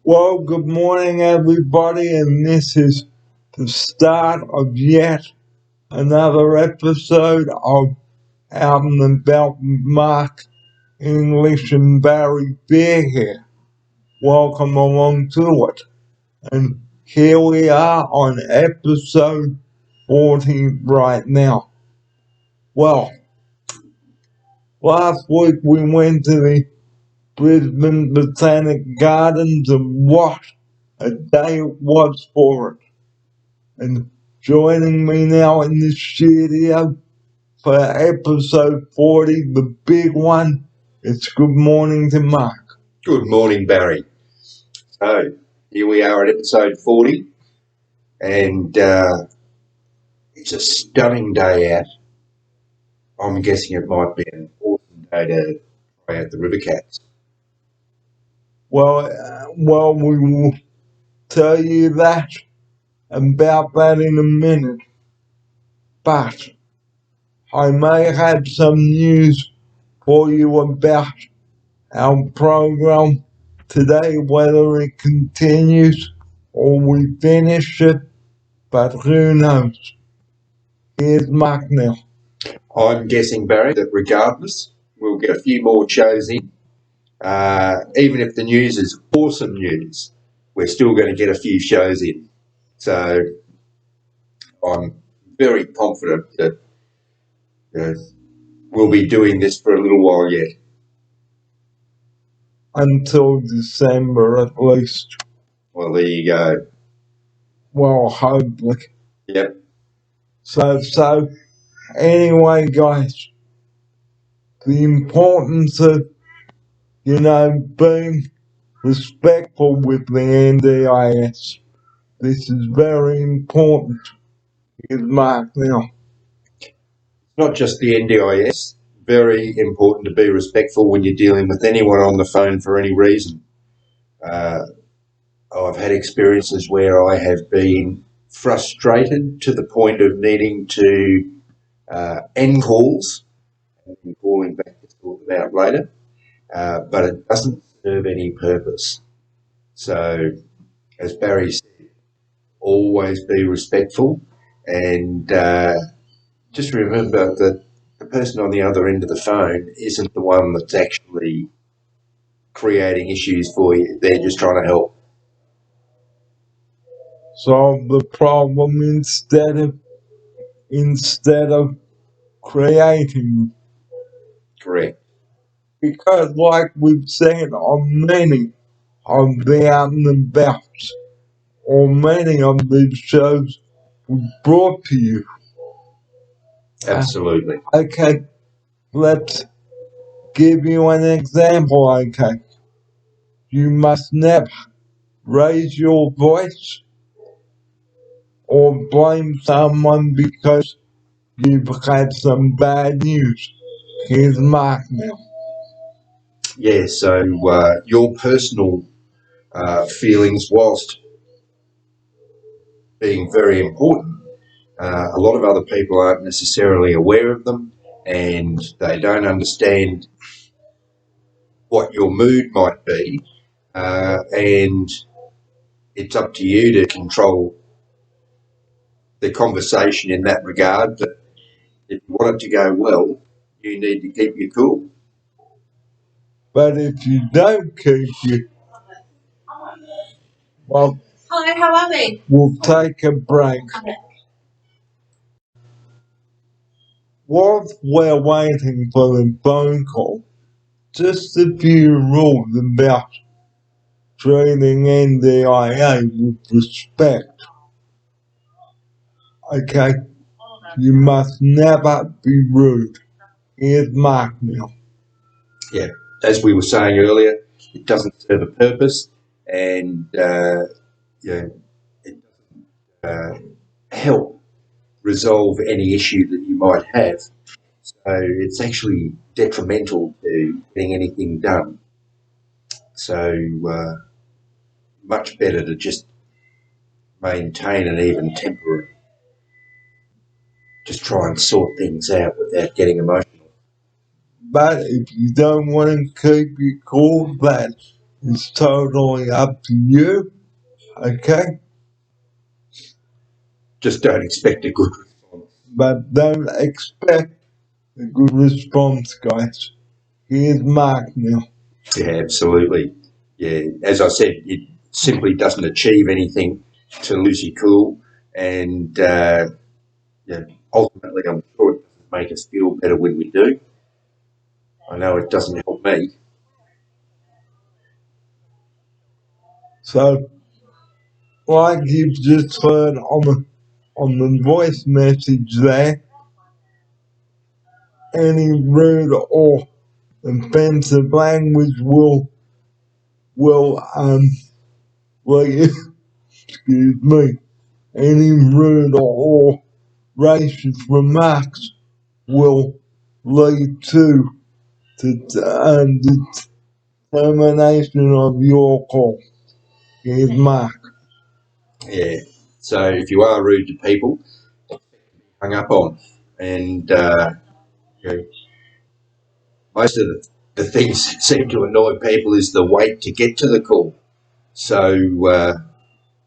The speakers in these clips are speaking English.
Well, good morning, everybody, and this is the start of yet another episode of Out and About with Mark, English, and Barry Beer here. Welcome along to it. And here we are on episode 40 right now. Well, last week we went to the Brisbane Botanic Gardens, and what a day it was for it. And joining me now in the studio for episode 40, the big one, it's good morning to Mark. Good morning, Barry. So, here we are at episode 40, and it's a stunning day out. I'm guessing it might be an awesome day to try out the river cats. Well, we will tell you about that in a minute. But I may have some news for you about our program today, whether it continues or we finish it, but who knows? Here's Mark now. I'm guessing, Barry, that regardless, we'll get a few more shows in. Even if the news is awesome news, we're still going to get a few shows in. So, I'm very confident that we'll be doing this for a little while yet. Until December at least. Well, there you go. Well, hopefully. Yep. So anyway, guys, the importance of, being respectful with the NDIS. This is very important. Here's Mark now. Not just the NDIS, very important to be respectful when you're dealing with anyone on the phone for any reason. I've had experiences where I have been frustrated to the point of needing to end calls and calling back to talk about later, but it doesn't serve any purpose. So, as Barry said, always be respectful and just remember that the person on the other end of the phone isn't the one that's actually creating issues for you. They're just trying to help. Solve the problem instead of creating. Correct. Because like we've said on many of the out and abouts, or many of these shows we brought to you. Absolutely. Okay, let's give you an example, okay? You must never raise your voice or blame someone because you've had some bad news. Here's Mark now. Yeah, so your personal feelings, whilst being very important, a lot of other people aren't necessarily aware of them and they don't understand what your mood might be, and it's up to you to control the conversation in that regard. But if you want it to go well, you need to keep your cool. But if you don't keep you, well, Hi, how are we? we'll take a break. Okay. Whilst we're waiting for the phone call, just a few rules about treating NDIA with respect. Okay, you must never be rude. Here's Mark now. Yeah, as we were saying earlier, it doesn't serve a purpose, and it doesn't help resolve any issue that you might have. So it's actually detrimental to getting anything done. So much better to just maintain an even temper. Just try and sort things out without getting emotional. But if you don't want to keep your cool, that's It's totally up to you, okay? Just don't expect a good response. But don't expect a good response, guys. Here's Mark now. Yeah, absolutely. Yeah, as I said, it simply doesn't achieve anything to lose your cool, and ultimately, I'm sure it doesn't make us feel better when we do. I know it doesn't help me. So, like you've just heard on the voice message there, any rude or offensive language will excuse me, any rude or racist remarks will lead to the termination of your call. Here's Mark. Yeah. So if you are rude to people, hung up on, and most of the things that seem to annoy people is the wait to get to the call. So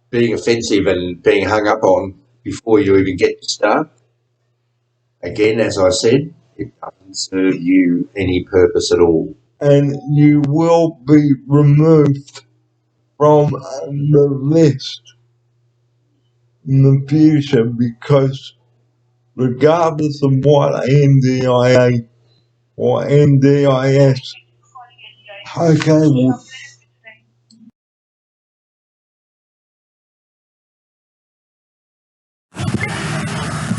being offensive and being hung up on before you even get to start, again, as I said, it doesn't serve you any purpose at all. And you will be removed from the list in the future because regardless of what NDIA or NDIS, okay,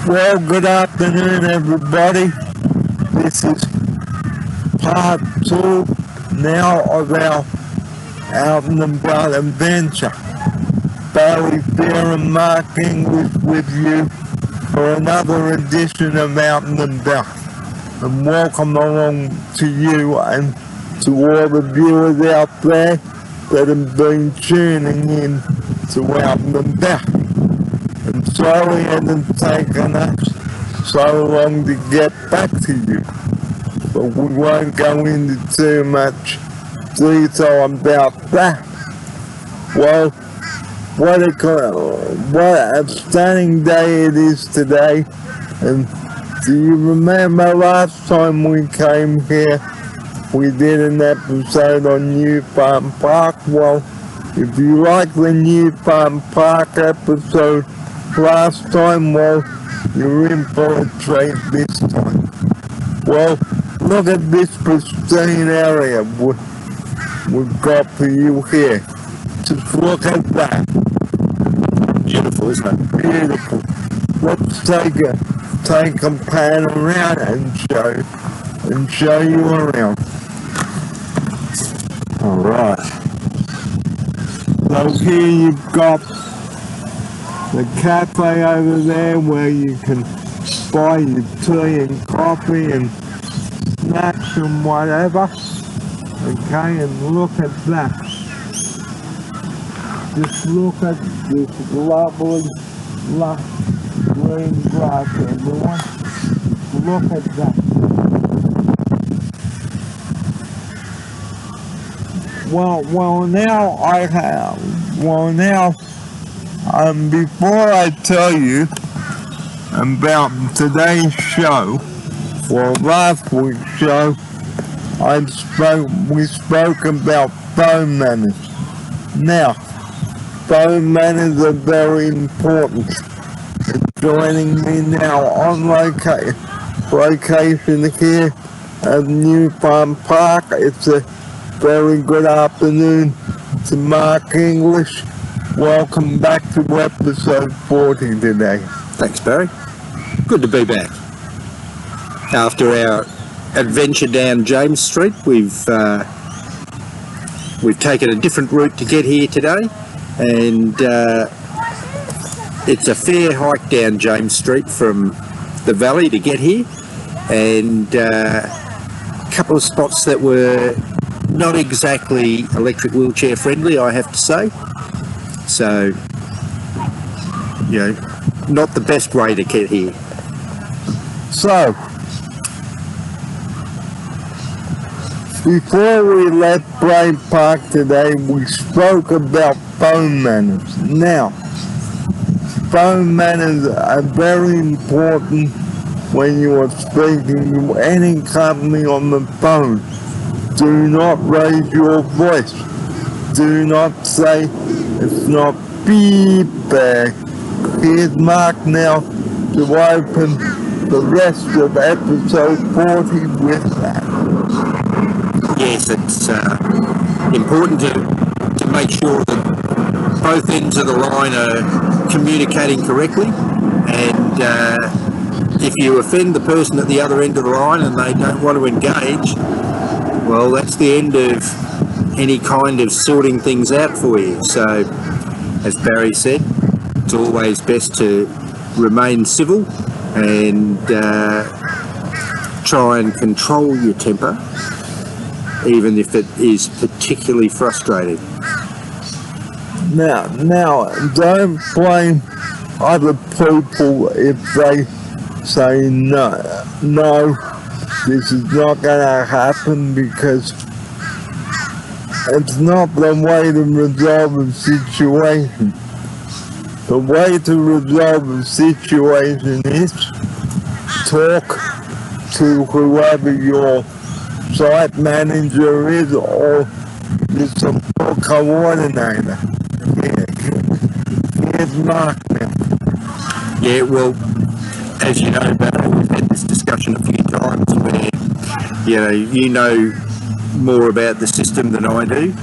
well, good afternoon, everybody. This is part 2 now of our out and about adventure. Barry Fair and Mark English with you for another edition of Out and About. And welcome along to you and to all the viewers out there that have been tuning in to Out and About. And sorry it hasn't taken us so long to get back to you, but we won't go into too much detail about that. Well, what a stunning day it is today. And do you remember last time we came here, we did an episode on New Farm Park? Well, if you like the New Farm Park episode last time, well, you're in for a treat this time. Well, look at this pristine area we've got for you here. Just look at that. Beautiful, isn't it? Beautiful. Let's take a pan around and show you around. All right. So here you've got the cafe over there where you can buy your tea and coffee and snacks and whatever. Okay, and look at that. Just look at this lovely lush green grass, everyone. Look at that. Before I tell you about today's show, well, last week's show, we spoke about phone manners. Now, phone manners are very important. And joining me now on location here at New Farm Park, it's a very good afternoon to Mark English. Welcome back to episode 40 today. Thanks, Barry. Good to be back. After our adventure down James Street, we've taken a different route to get here today, and it's a fair hike down James Street from the valley to get here, and a couple of spots that were not exactly electric wheelchair friendly, I have to say. So, not the best way to get here. So, Before we left Bray Park today, we spoke about phone manners. Now, phone manners are very important when you are speaking to any company on the phone. Do not raise your voice. Do not say it's not feedback. Here's Mark now to open the rest of episode 40 with that. Yes, it's important to make sure that both ends of the line are communicating correctly, and if you offend the person at the other end of the line and they don't want to engage, well, that's the end of any kind of sorting things out for you. So, as Barry said, it's always best to remain civil and try and control your temper, even if it is particularly frustrating. Now, don't blame other people if they say no, this is not going to happen, because it's not the way to resolve a situation. The way to resolve a situation is talk to whoever your site manager is or the support coordinator. Here's Mark now. Yeah, well, as you know, Barry, we've had this discussion a few times where, you know more about the system than I do,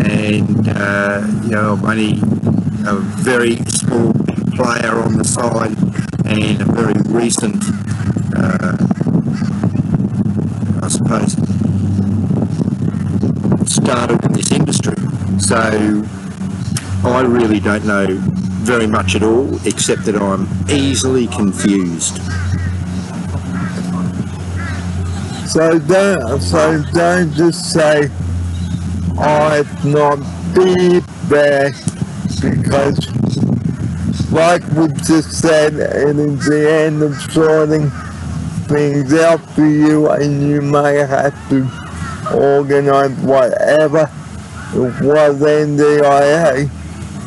and, I'm only a very small player on the side and a very recent, I suppose, started in this industry. So I really don't know very much at all, except that I'm easily confused. So don't just say, it's not feedback, because like we just said, it is the end of sorting things out for you, and you may have to organize whatever. It was NDIA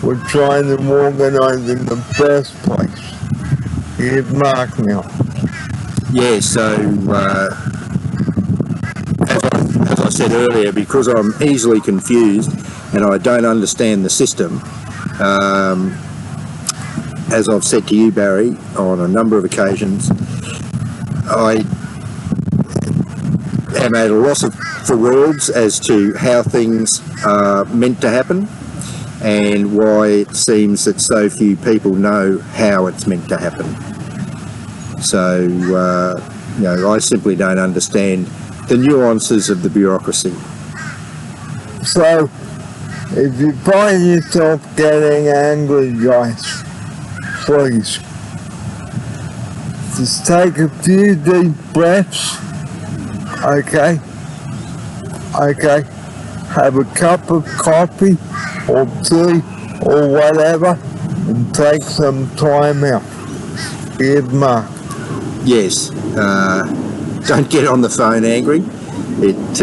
we're trying to organize in the first place. Here's Mark now. Yeah, so as I said earlier, because I'm easily confused and I don't understand the system, as I've said to you, Barry, on a number of occasions, I am at a loss for words as to how things are meant to happen and why it seems that so few people know how it's meant to happen. So, I simply don't understand the nuances of the bureaucracy. So, if you find yourself getting angry, guys, please, just take a few deep breaths, okay? Have a cup of coffee or tea or whatever, and take some time out. Here's Mark. Yes, don't get on the phone angry. It,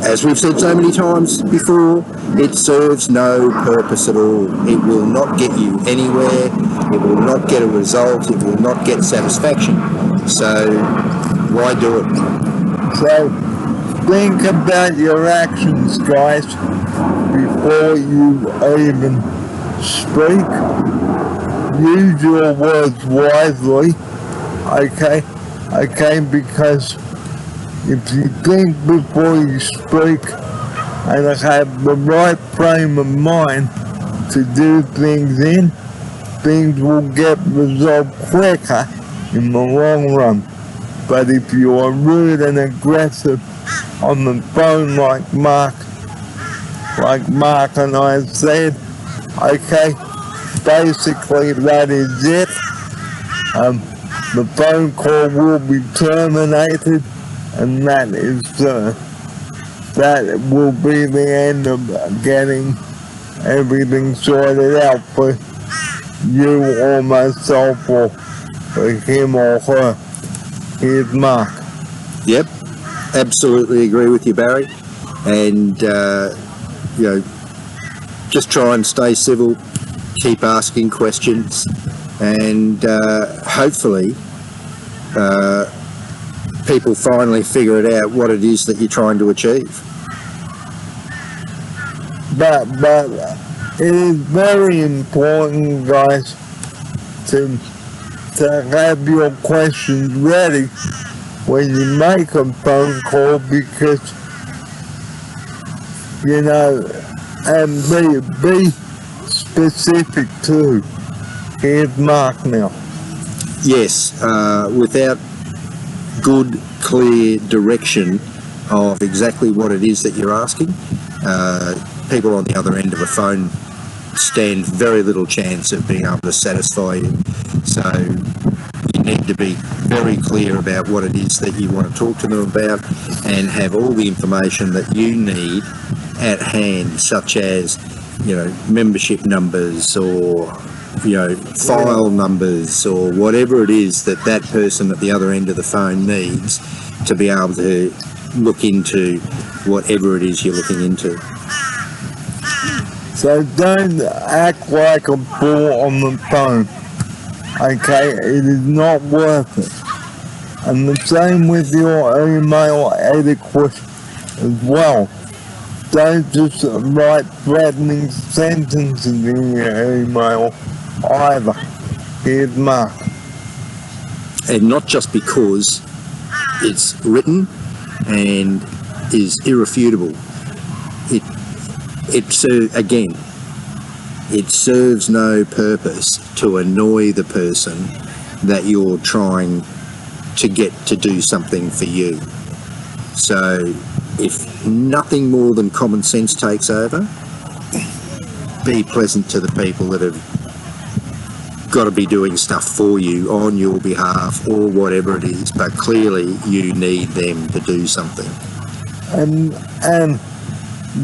as we've said so many times before, it serves no purpose at all. It will not get you anywhere. It will not get a result. It will not get satisfaction. So why do it? So think about your actions, guys, before you even speak. Use your words wisely, okay, because if you think before you speak and have the right frame of mind to do things in, things will get resolved quicker in the long run. But if you are rude and aggressive on the phone like Mark and I said, okay, basically that is it. The phone call will be terminated, and that will be the end of getting everything sorted out for you or myself or for him or her. Here's Mark. Yep, absolutely agree with you, Barry. and just try and stay civil, keep asking questions, and hopefully people finally figure it out what it is that you're trying to achieve. But it is very important, guys, to have your questions ready when you make a phone call, because and be specific too. Here's Mark now. Yes, without good, clear direction of exactly what it is that you're asking, people on the other end of a phone stand very little chance of being able to satisfy you. So you need to be very clear about what it is that you want to talk to them about, and have all the information that you need at hand, such as membership numbers, or file numbers, or whatever it is that that person at the other end of the phone needs to be able to look into whatever it is you're looking into. So don't act like a fool on the phone, okay? It is not worth it. And the same with your email etiquette as well. Don't just write threatening sentences in your email either. Here's Mark. And not just because it's written and is irrefutable. It serves no purpose to annoy the person that you're trying to get to do something for you. So if nothing more than common sense takes over, be pleasant to the people that have got to be doing stuff for you on your behalf, or whatever it is, but clearly you need them to do something. And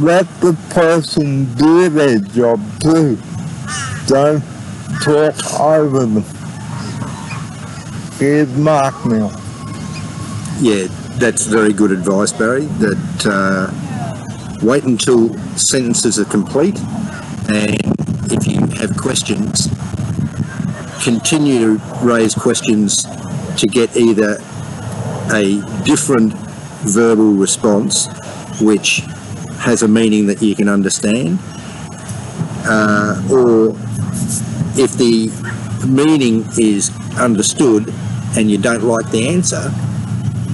let the person do their job too. Don't talk over them. Here's Mark now. Yeah, that's very good advice, Barry. That wait until sentences are complete, and if you have questions, continue to raise questions to get either a different verbal response, which has a meaning that you can understand, or if the meaning is understood and you don't like the answer,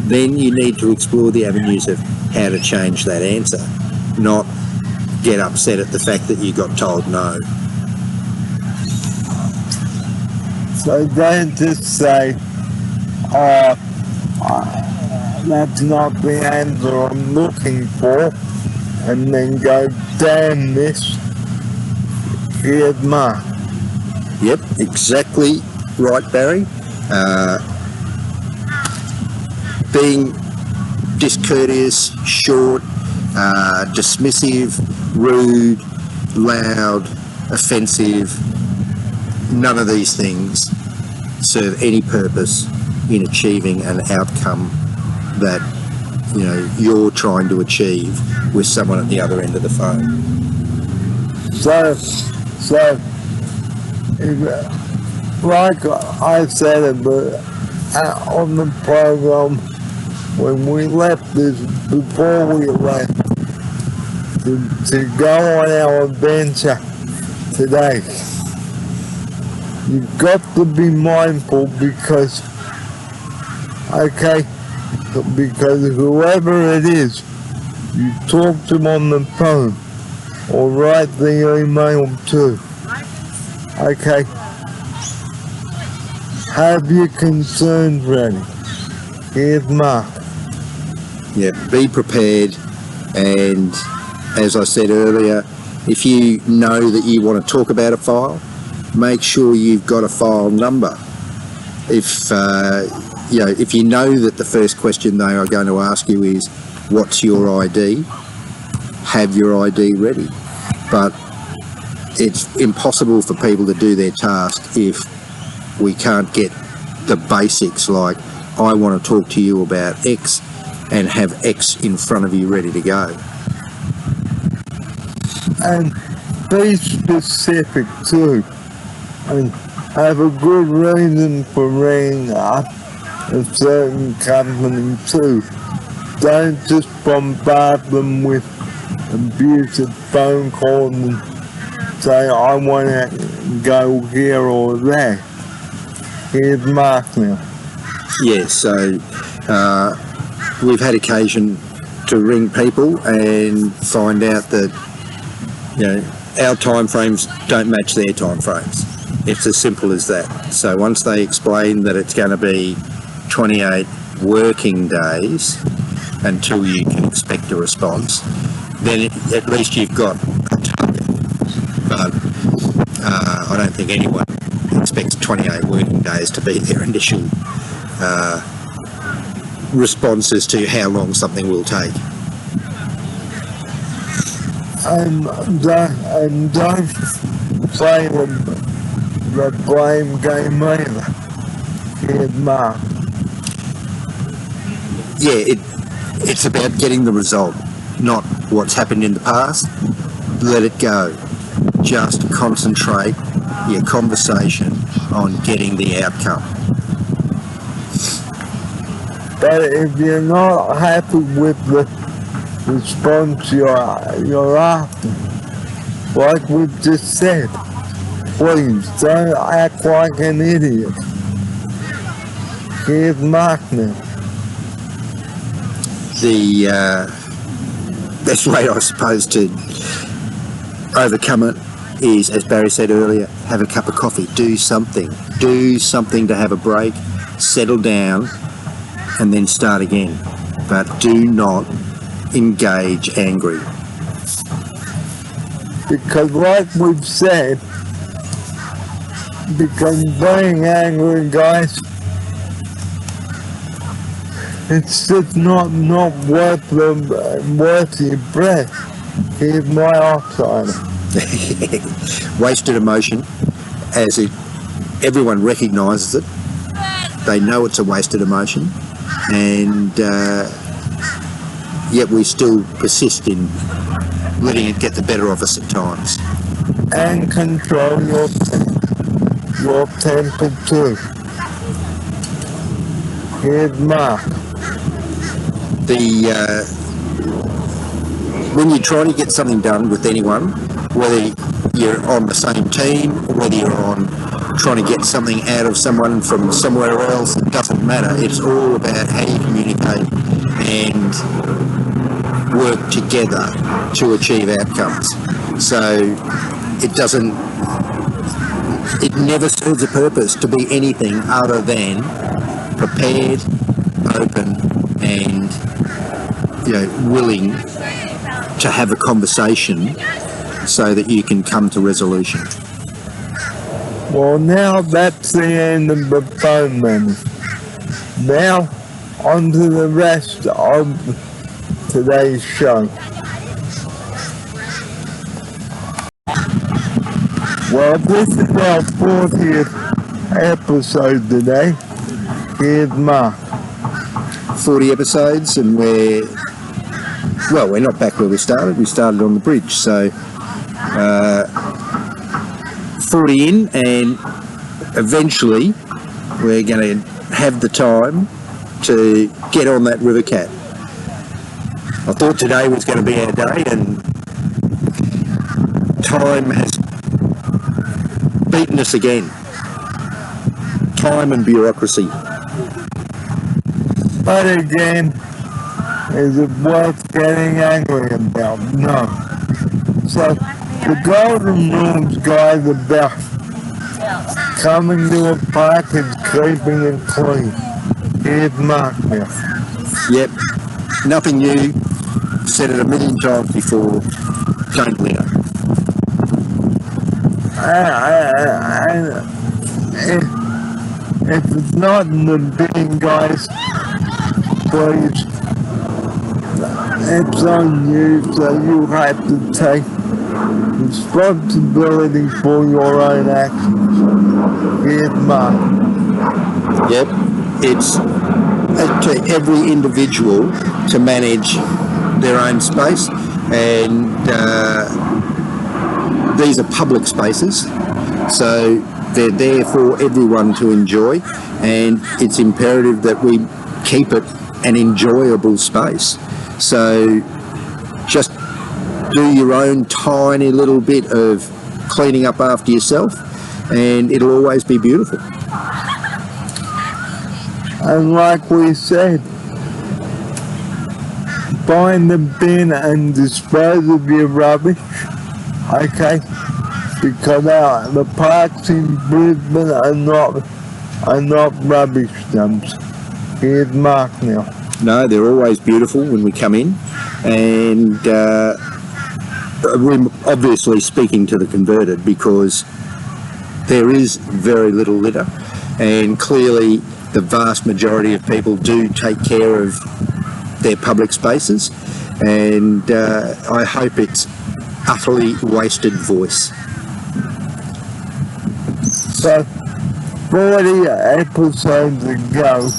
then you need to explore the avenues of how to change that answer, not get upset at the fact that you got told no. So don't just say, that's not the answer I'm looking for, and then go, damn this. Here's Mark. Yep, exactly right, Barry. Being discourteous, short, dismissive, rude, loud, offensive, none of these things serve any purpose in achieving an outcome that you're trying to achieve with someone at the other end of the phone. So like I said on the program when we left this, before we left to go on our adventure today, you've got to be mindful because whoever it is, you talk to them on the phone or write the email to. Okay. Have your concerns ready. Here's Mark. Yeah, be prepared, and as I said earlier, if you know that you want to talk about a file, make sure you've got a file number. If you know that the first question they are going to ask you is, what's your ID? Have your ID ready. But it's impossible for people to do their task if we can't get the basics, like, I want to talk to you about X, and have X in front of you ready to go. And be specific too. And have a good reason for ringing up a certain company too. Don't just bombard them with abusive phone calls and say, I want to go here or there. Here's Mark now. Yeah, so we've had occasion to ring people and find out that, you know, our time frames don't match their time frames. It's as simple as that. So once they explain that it's going to be 28 working days until you can expect a response, then at least you've got a target. But I don't think anyone expects 28 working days to be their initial response as to how long something will take. And don't play the blame game either. Here's Mark. Yeah, it's about getting the result, not what's happened in the past. Let it go. Just concentrate your conversation on getting the outcome. But if you're not happy with the response you're after, like we've just said, please don't act like an idiot. Here's Mark now. The best way, I suppose, to overcome it is, as Barry said earlier, have a cup of coffee, do something to have a break, settle down, and then start again. But do not engage angry. Because like we've said, because being angry, guys, it's just not worth your breath. Here's my outsider. Wasted emotion, as everyone recognises it. They know it's a wasted emotion, and yet we still persist in letting it get the better of us at times. And control your temper too. Here's Mark. When you're trying to get something done with anyone, whether you're on the same team or whether you're on trying to get something out of someone from somewhere else, it doesn't matter. It's all about how you communicate and work together to achieve outcomes. So it never serves a purpose to be anything other than prepared, open, and willing to have a conversation so that you can come to resolution. Well, now that's the end of the phone minute. Now, on to the rest of today's show. Well, this is our 40th episode today. Here's Mark. 40 episodes, and we're not back where we started. We started on the bridge, so 40 in, and eventually we're going to have the time to get on that river cat. I thought today was going to be our day, and time has beaten us again. Time and bureaucracy. But again, is it worth getting angry about? No. So, the golden rules guide about coming to a park and keeping it clean. Here's Mark now. Yep, nothing new. Said it a million times before. Don't litter. If it's not in the bin, guys, please, it's on you, so you have to take responsibility for your own actions. Here's Mark. Yep, it's up to every individual to manage their own space, and these are public spaces, so they're there for everyone to enjoy, and it's imperative that we keep it an enjoyable space. So just do your own tiny little bit of cleaning up after yourself, and it'll always be beautiful. And like we said, find the bin and dispose of your rubbish, okay? Because the parks in Brisbane are not rubbish dumps. Here's Mark now. No, they're always beautiful when we come in, and we're obviously speaking to the converted because there is very little litter, and clearly the vast majority of people do take care of their public spaces, and I hope it's utterly wasted voice. So, 40 episodes ago,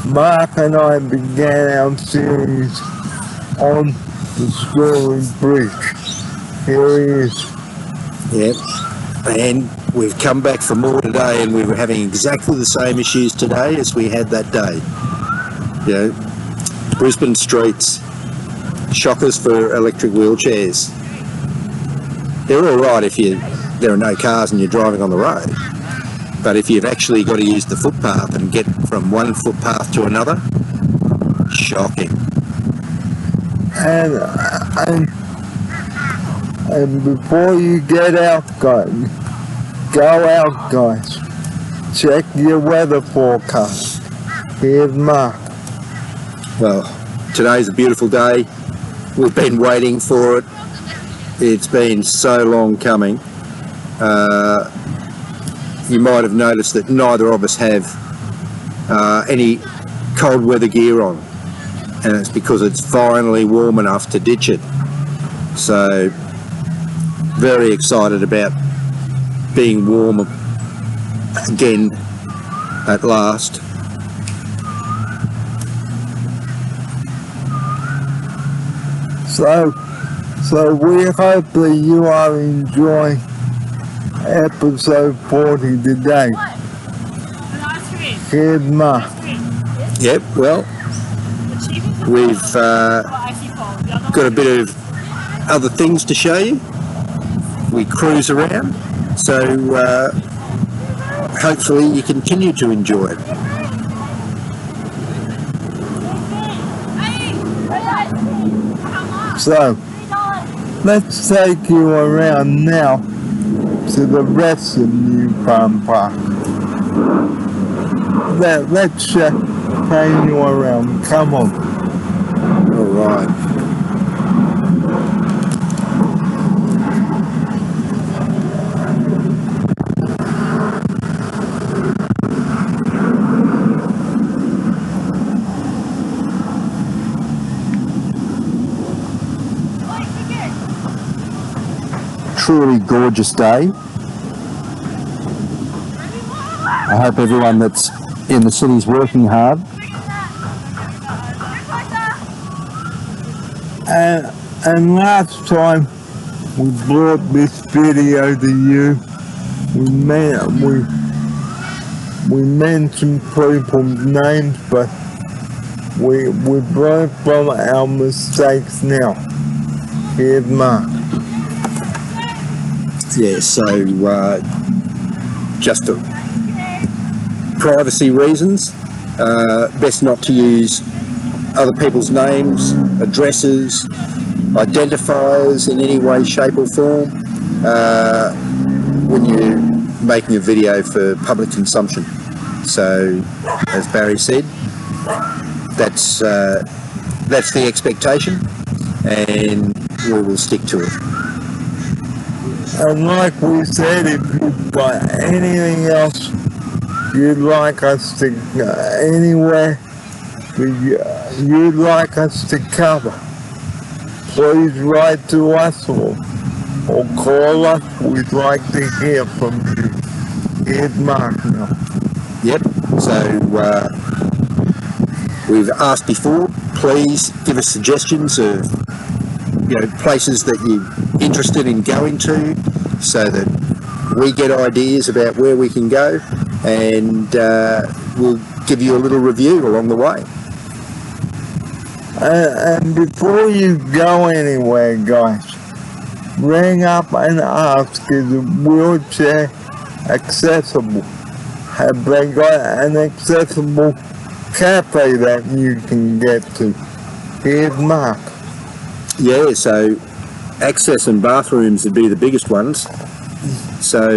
Mark and I began our series on the Stirling Bridge. Here he is. Yep, and we've come back for more today, and we were having exactly the same issues today as we had that day. You know, Brisbane streets, shockers for electric wheelchairs. They're all right if there are no cars and you're driving on the road. But if you've actually got to use the footpath and get from one footpath to another, shocking. And before you get out, guys, go out, guys. Check your weather forecast. Here's Mark. Well, today's a beautiful day. We've been waiting for it. It's been so long coming. You might have noticed that neither of us have any cold weather gear on, and it's because it's finally warm enough to ditch it. So very excited about being warm again at last. So we hope that you are enjoying episode 40 today. Here's Mark. Yep, well, we've got a bit of other things to show you. We cruise around, so hopefully you continue to enjoy it. So, let's take you around now to the rest of New Farm Park. Let's show you around. Come on. All right. Truly gorgeous day. I hope everyone that's in the city's working hard. And last time we brought this video to you, we mentioned people's names, but we learned from our mistakes now. Here's Mark. Yeah, so just for privacy reasons, best not to use other people's names, addresses, identifiers in any way, shape or form when you're making a video for public consumption. So, as Barry said, that's the expectation, and we will stick to it. And like we said, if you've got anything else you'd like us to, anywhere you'd like us to cover, please write to us or call us. We'd like to hear from you. Here's Mark now. Yep, so we've asked before, please give us suggestions of places that you're interested in going to, so that we get ideas about where we can go, and we'll give you a little review along the way. And before you go anywhere, guys, ring up and ask, is the wheelchair accessible? Have they got an accessible cafe that you can get to? Here's Mark. Yeah, so access and bathrooms would be the biggest ones. So,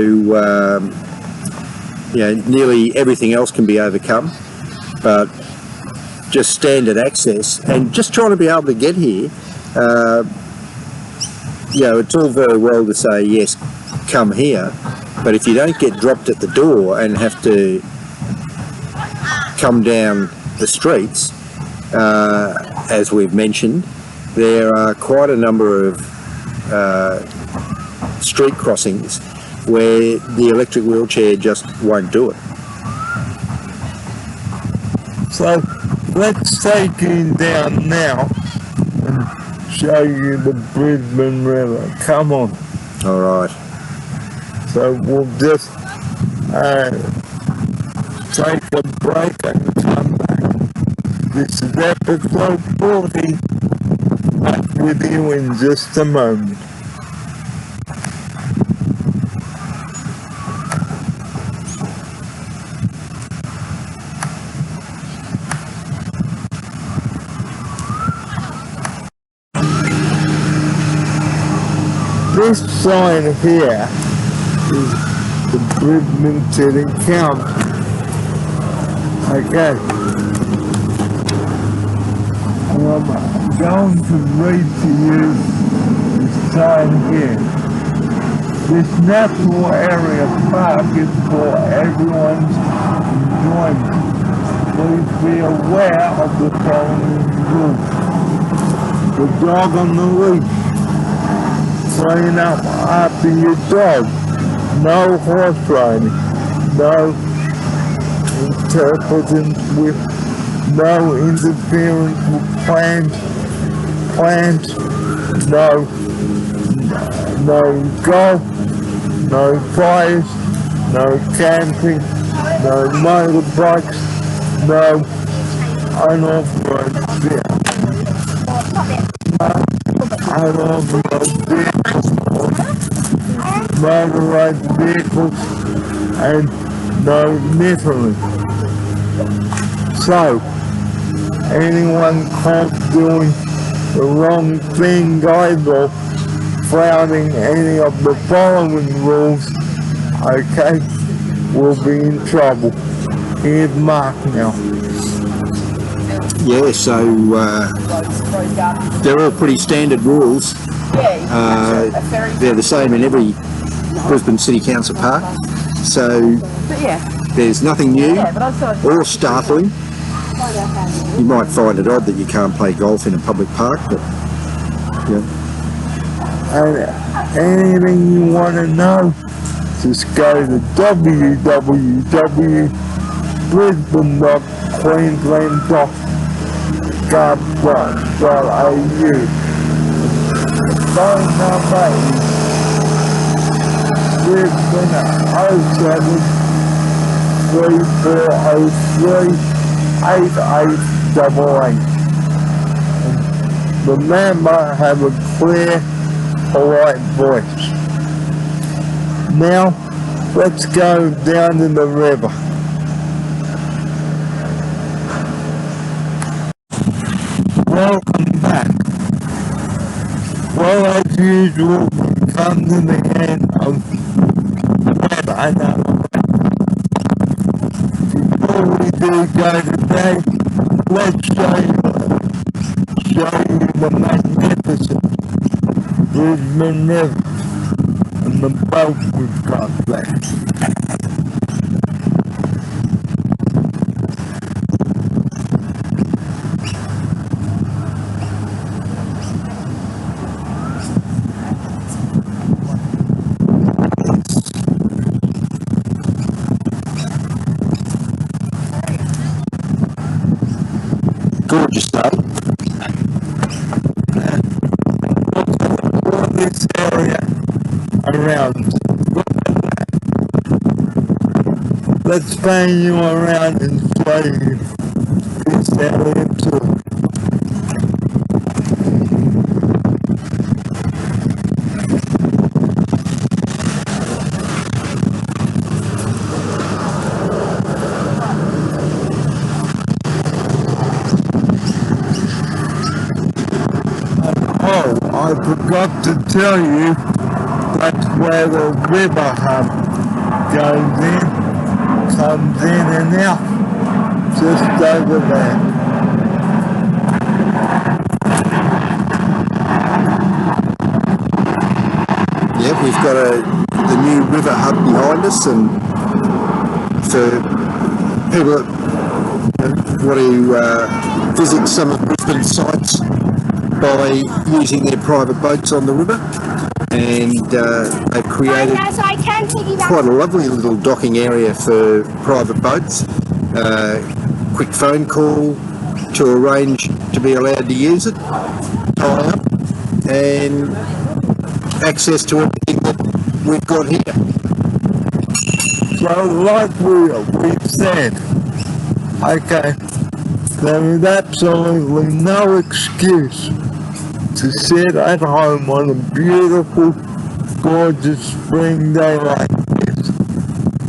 nearly everything else can be overcome, but just standard access and just trying to be able to get here. It's all very well to say, yes, come here, but if you don't get dropped at the door and have to come down the streets, as we've mentioned, there are quite a number of street crossings where the electric wheelchair just won't do it. So let's take you down now and show you the Brisbane River. Come on. All right. So we'll just take a break and come back. This is episode 40. Back with you in just a moment. This sign here is the Brisbane City Council. Okay. And I'm going to read to you this sign here. This natural area park is for everyone's enjoyment. Please be aware of the following rules. The dog on the leash. Clean up after your dog. No horse riding. No interference with plants. No golf. No fires. No camping. No motorbikes. No unauthorized motorized vehicles, and no littering. So, anyone caught doing the wrong thing, guys, or flouting any of the following rules, okay, will be in trouble. Here's Mark now. Yeah, so they're all pretty standard rules. They're the same in every Brisbane City Council park. So there's nothing new or startling. You might find it odd that you can't play golf in a public park, but yeah. And anything you want to know, just go to www.brisbane.queensland.gov.au. Phone number is Brisbane 0734038888. Remember, have a clear, polite voice. Now, let's go down to the river. Welcome back. Well, as usual, we come to the end of yet another. Before we do go today, let's show you the magnificent Brisbane River and the boat we've got there. Gorgeous day. This area around. Let's pan you around and show you this area too. Oh, I forgot to tell you, that's where the river hub goes in, comes in and out, just over there. Yeah, we've got the new river hub behind us, and for people that want to visit some of Brisbane's sites by using their private boats on the river, and they've created quite a lovely little docking area for private boats. Quick phone call to arrange to be allowed to use it, tie up, and access to everything that we've got here. So like we said, okay, there is absolutely no excuse to sit at home on a beautiful, gorgeous spring day like this.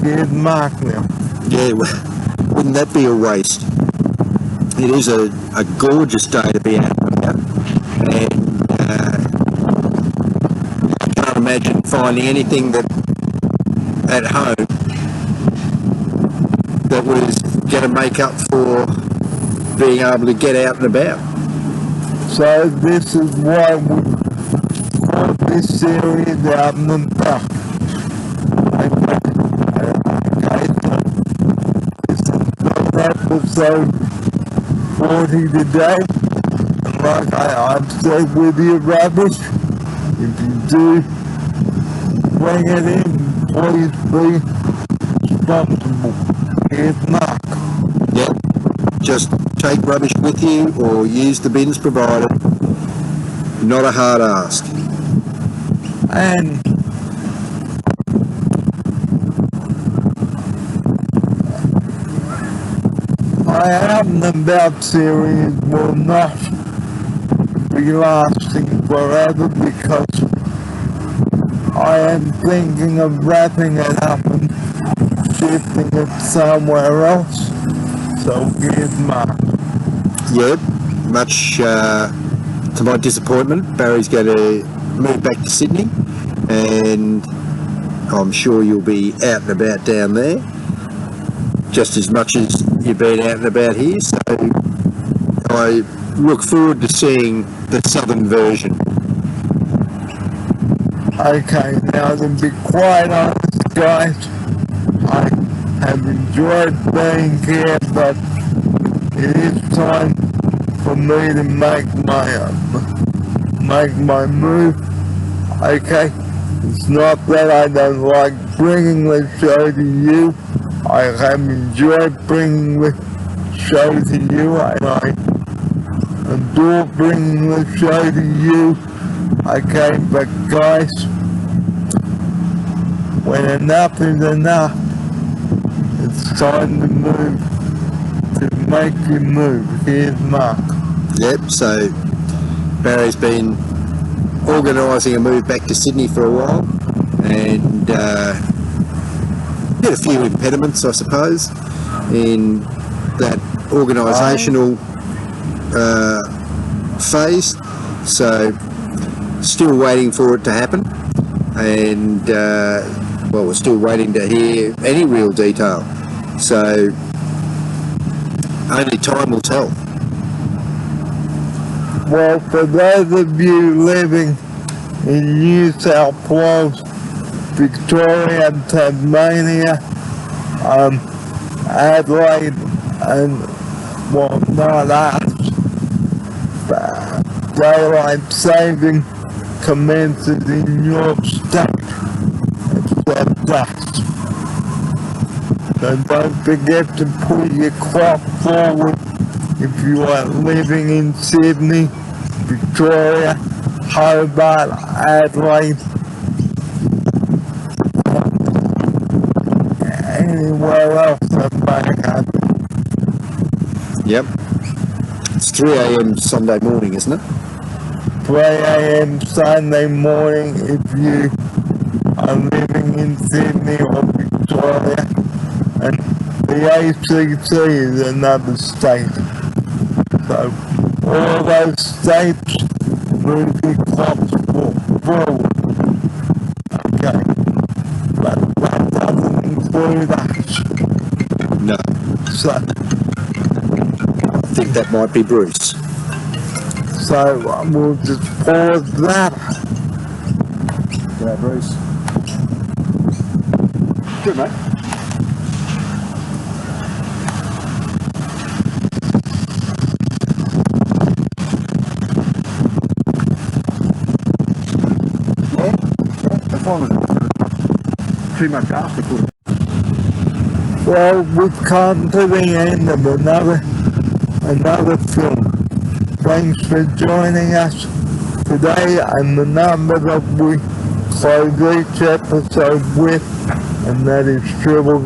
Here's Mark now. Yeah, wouldn't that be a waste? It is a gorgeous day to be out and about, and I can't imagine finding anything that at home that was going to make up for being able to get out and about. So this is why we call this series out and about. Okay, so this is episode 40 today. And like I've said with your rubbish, if you do bring it in, please be responsible. Here's Mark. Yep. Just take rubbish with you or use the bins provided. Not a hard ask. And my out and about series will not be lasting forever because I am thinking of wrapping it up and shifting it somewhere else. So here's Mark. Yep, much to my disappointment, Barry's going to move back to Sydney, and I'm sure you'll be out and about down there just as much as you've been out and about here, so I look forward to seeing the southern version. Okay, now to be quite honest guys, I have enjoyed being here, but it is time for me to make my move. Okay, it's not that I don't like bringing the show to you. I have enjoyed bringing the show to you, and I adore bringing the show to you. Okay, but guys, when enough is enough, it's time to move, to make you move. Here's Mark. Yep, so Barry's been organising a move back to Sydney for a while, and had a few impediments, I suppose, in that organisational phase, so still waiting for it to happen, and well, we're still waiting to hear any real detail, so only time will tell. Well, for those of you living in New South Wales, Victoria, Tasmania, Adelaide, and, well, not us, daylight saving commences in your state, except us. So don't forget to put your clock forward if you are living in Sydney, Victoria, Hobart, Adelaide, anywhere else than back home. Yep. It's 3 a.m. Sunday morning, isn't it? 3 a.m. Sunday morning if you are living in Sydney or Victoria, and the ACT is another state. So all those states move the clocks forward. Okay, but that doesn't include us. No. So, I think that might be Bruce. so we'll just pause that. Yeah, Bruce. Good, mate. As long as it's too much after. Well, we've come to the end of another film. Thanks for joining us today, and the number that we close each episode with, and that is 000.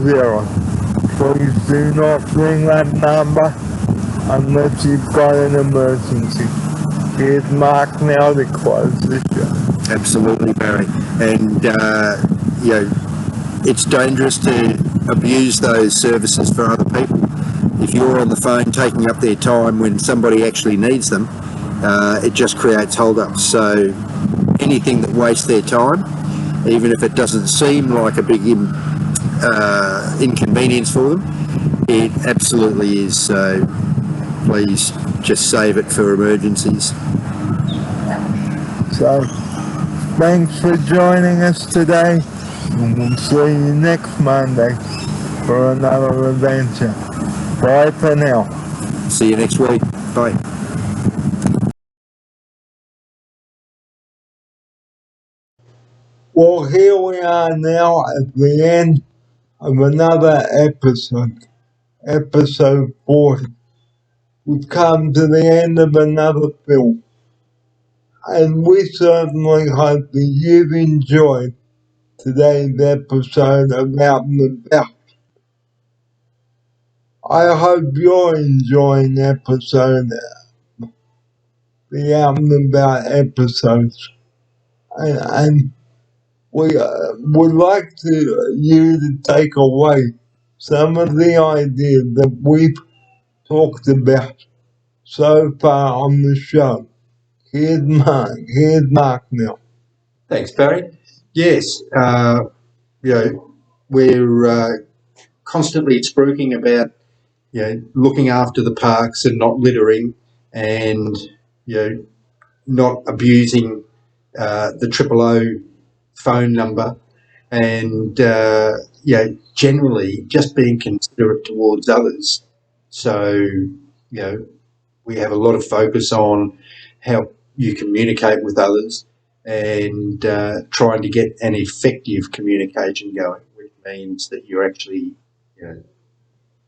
Please do not ring that number unless you've got an emergency. Here's Mark now to close the show. Absolutely, Barry. And, it's dangerous to abuse those services for other people. If you're on the phone taking up their time when somebody actually needs them, it just creates hold-ups. So anything that wastes their time, even if it doesn't seem like a big inconvenience for them, it absolutely is. So please just save it for emergencies. So, thanks for joining us today, and we'll see you next Monday for another adventure. Bye for now. See you next week. Bye. Well, here we are now at the end of another episode 40. We've come to the end of another film, and we certainly hope that you've enjoyed today's episode of Out and About. I hope you're enjoying the Out and About episodes, and we would like you to take away some of the ideas that we've talked about so far on the show. Here's Mark now. Thanks, Barry. Yes, we're constantly spruiking about looking after the parks and not littering, and not abusing the O phone number, and generally just being considerate towards others. So we have a lot of focus on how you communicate with others, and trying to get an effective communication going, which means that you're actually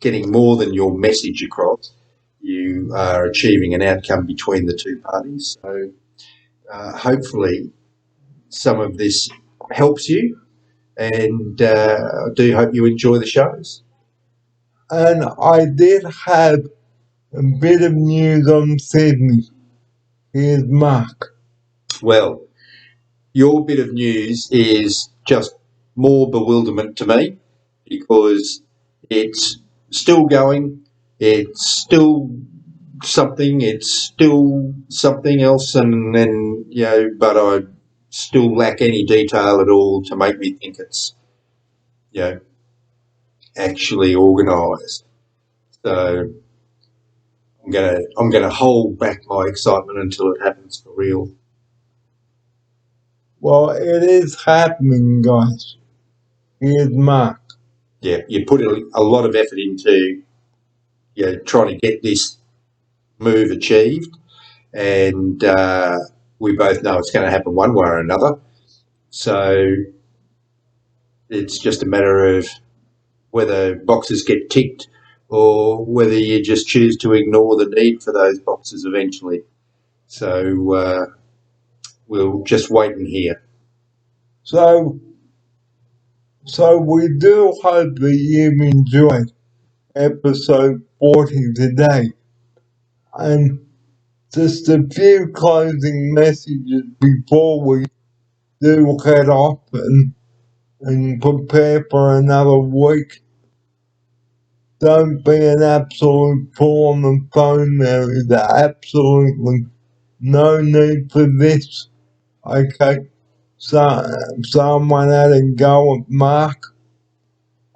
getting more than your message across. You are achieving an outcome between the two parties. So hopefully some of this helps you, and I do hope you enjoy the shows. And I did have a bit of news on Sydney. Here's Mark. Well, your bit of news is just more bewilderment to me, because it's still going, it's still something, it's still something else, and then but I still lack any detail at all to make me think it's actually organised. So I'm gonna hold back my excitement until it happens for real. Well, it is happening, guys. Here's Mark. Yeah, you put a lot of effort into trying to get this move achieved, and we both know it's going to happen one way or another. So it's just a matter of whether boxes get ticked, or whether you just choose to ignore the need for those boxes eventually. So we'll just wait and hear. So, So we do hope that you've enjoyed episode 40 today. And just a few closing messages before we do head off and prepare for another week. Don't be an absolute fool on the phone. There is absolutely no need for this. Okay, so someone had a go at Mark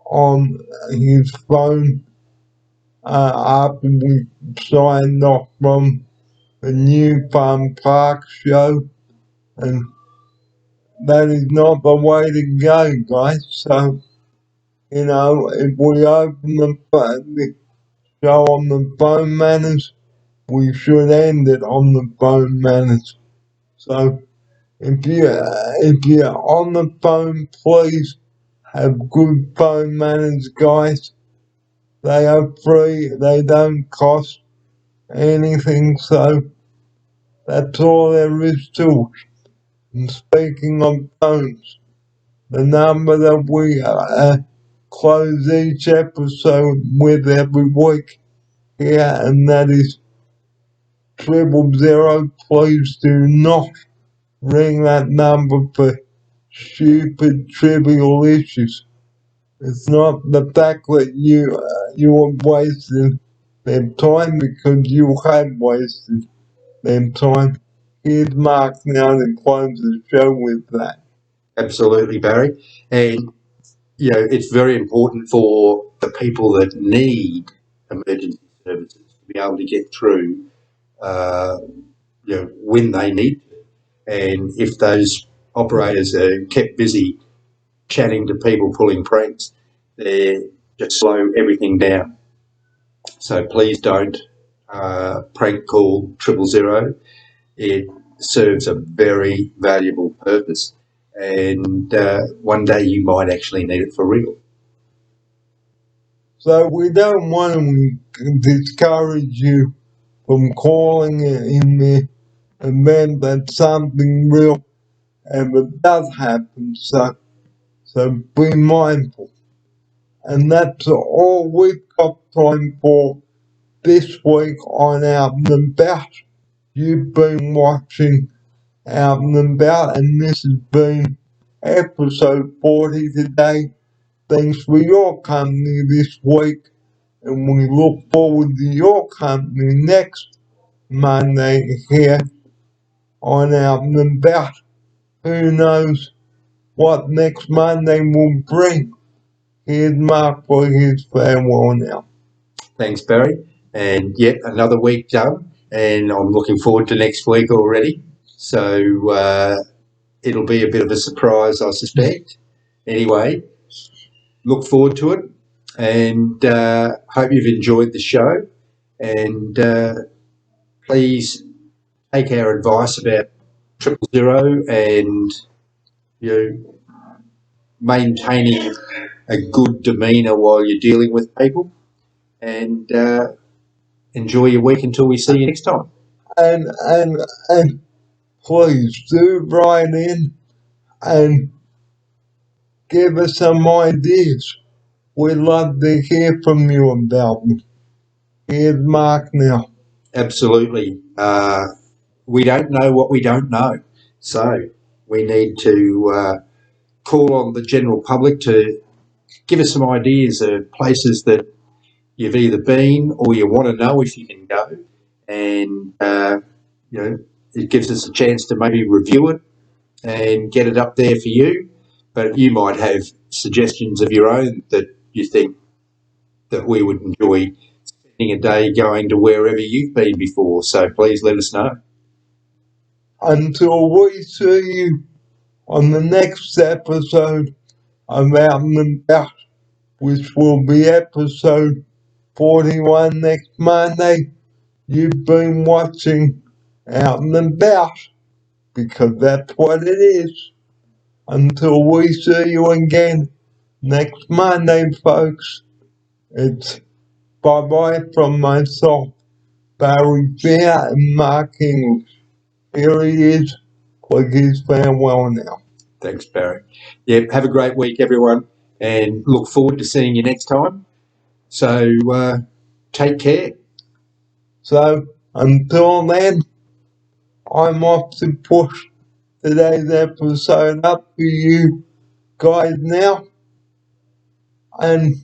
on his phone after we signed off from the New Farm Park show, and that is not the way to go, guys. So, if we open the show on the phone manners, we should end it on the phone manners. So, if you're on the phone, please have good phone manners, guys. They are free, they don't cost anything, so that's all there is to it. And speaking of phones, the number that we close each episode with every week here, and that is 000. Please do not ring that number for stupid, trivial issues. It's not the fact that you have wasted their time, because you have wasted their time. Here's Mark now to close the show with that. Absolutely, Barry. And, it's very important for the people that need emergency services to be able to get through, when they need to. And if those operators are kept busy chatting to people pulling pranks, they just slow everything down. So please don't prank call 000. It serves a very valuable purpose, and one day you might actually need it for real. So we don't want to discourage you from calling in the event that something real ever does happen. So be mindful. And that's all we've got time for this week on Out and About. You've been watching Out and About, and this has been episode 40 today. Thanks for your company this week, and we look forward to your company next Monday here on Out and About. Who knows what next Monday will bring? Here's Mark for his farewell now. Thanks, Barry. And yet another week done, and I'm looking forward to next week already. So it'll be a bit of a surprise, I suspect. Anyway, look forward to it, and hope you've enjoyed the show. And please take our advice about 000 and maintaining a good demeanour while you're dealing with people. And enjoy your week until we see you next time. And please do write in and give us some ideas. We'd love to hear from you about them. Here's Mark now. Absolutely. We don't know what we don't know. So we need to call on the general public to give us some ideas of places that you've either been or you want to know if you can go. And, it gives us a chance to maybe review it and get it up there for you. But you might have suggestions of your own that you think that we would enjoy spending a day going to wherever you've been before. So please let us know. Until we see you on the next episode of Out and About, which will be episode 41 next Monday, you've been watching Out and About, because that's what it is. Until we see you again next Monday, folks, it's bye-bye from myself, Barry Fair, and Mark English. Here he is with his farewell now. Thanks, Barry. Yeah, have a great week, everyone. and look forward to seeing you next time. So take care. So until then, I'm off to push today's episode up for you guys now. And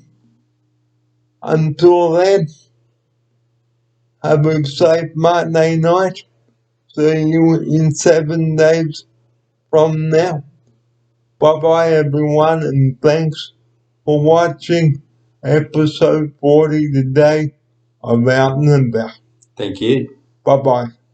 until then, have a safe Monday night. See you in 7 days from now. Bye bye everyone, and thanks for watching episode 40 today of Out and About. Thank you. Bye bye.